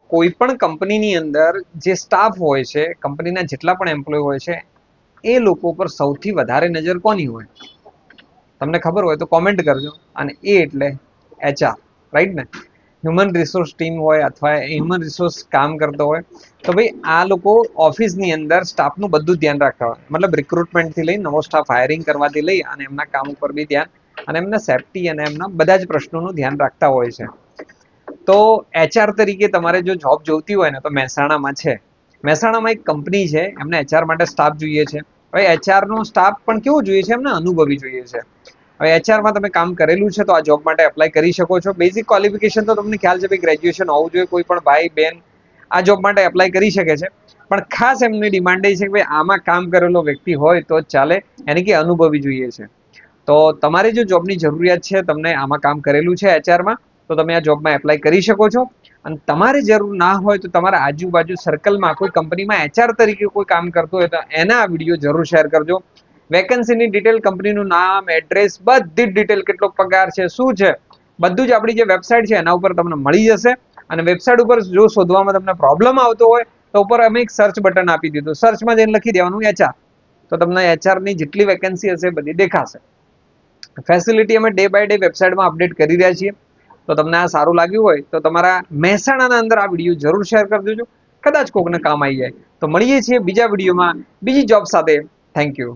કોઈ પણ કંપનીની અંદર જે સ્ટાફ હોય છે, કંપનીના જેટલા પણ એમ્પ્લોય હોય છે, એ લોકો પર સૌથી વધારે નજર કોની હોય? તમને ખબર હોય તો કોમેન્ટ કરજો. અને એ એટલે HR, રાઈટ ને? હ્યુમન રિસોર્સ ટીમ હોય અથવા હ્યુમન રિસોર્સ કામ કરતો હોય તો ભાઈ આ લોકો ઓફિસની અંદર સ્ટાફનું બધું ધ્યાન રાખતા હોય. મતલબ રિક્રુટમેન્ટથી લઈ નવો સ્ટાફ હાયરિંગ કરવાથી લઈ અને એમના કામ ઉપર બી ધ્યાન અને એમના સેફટી અને એમના બધા જ પ્રશ્નોનું ધ્યાન રાખતા હોય છે. તો HR તરીકે તમારે જો જોબ જોઈતી હોય ને તો મહેસાણામાં છે. મહેસાણામાં એક કંપની છે, એમને HR માટે સ્ટાફ જોઈએ છે. હવે HR નો સ્ટાફ પણ કેવો જોઈએ છે? એમને અનુભવી જોઈએ છે. હવે HR માં તમે કામ કરેલું છે તો આ જોબ માટે એપ્લાય કરી શકો છો. બેઝિક ક્વોલિફિકેશન તો તમને ખ્યાલ છે ભાઈ, ગ્રેજ્યુએશન હોવું જોઈએ. કોઈ પણ ભાઈ બહેન આ જોબ માટે એપ્લાય કરી શકે છે. પણ ખાસ એમની ડિમાન્ડ એ છે કે ભાઈ આમાં કામ કરેલો વ્યક્તિ હોય તો ચાલે, એને કે અનુભવી જોઈએ છે. તો તમારે જો જોબની જરૂરિયાત છે, તમને આમાં કામ કરેલું છે HR માં, તો તમે આ જોબમાં એપ્લાય કરી શકો છો. અને તમારે જરૂર ના હોય તો તમારા આજુબાજુ સર્કલમાં કોઈ કંપનીમાં HR તરીકે કોઈ કામ કરતું હોય તો એના આ વિડીયો જરૂર શેર કરજો. વેકેન્સીની ડિટેલ, કંપનીનું નામ, એડ્રેસ, બધી જ ડિટેલ, કેટલો પગાર છે, શું છે, બધું જ આપણી જે વેબસાઇટ છે એના ઉપર તમને મળી જશે. અને વેબસાઇટ ઉપર જો શોધવામાં તમને પ્રોબ્લેમ આવતો હોય તો ઉપર અમે એક સર્ચ બટન આપી દીધું. સર્ચમાં જઈને લખી દેવાનું HR, તો તમને HR ની જેટલી વેકેન્સી હશે બધી દેખાશે. ફેસિલિટી અમે ડે બાય ડે વેબસાઇટમાં અપડેટ કરી રહ્યા છીએ. તો તમને આ સારું લાગ્યું હોય તો તમારા મહેસાણાના અંદર આ વિડીયો જરૂર શેર કરી દેજો. કદાચ કોકને કામ આવી જાય. તો મળીએ છીએ બીજા વિડીયોમાં બીજી જોબ સાથે. Thank you.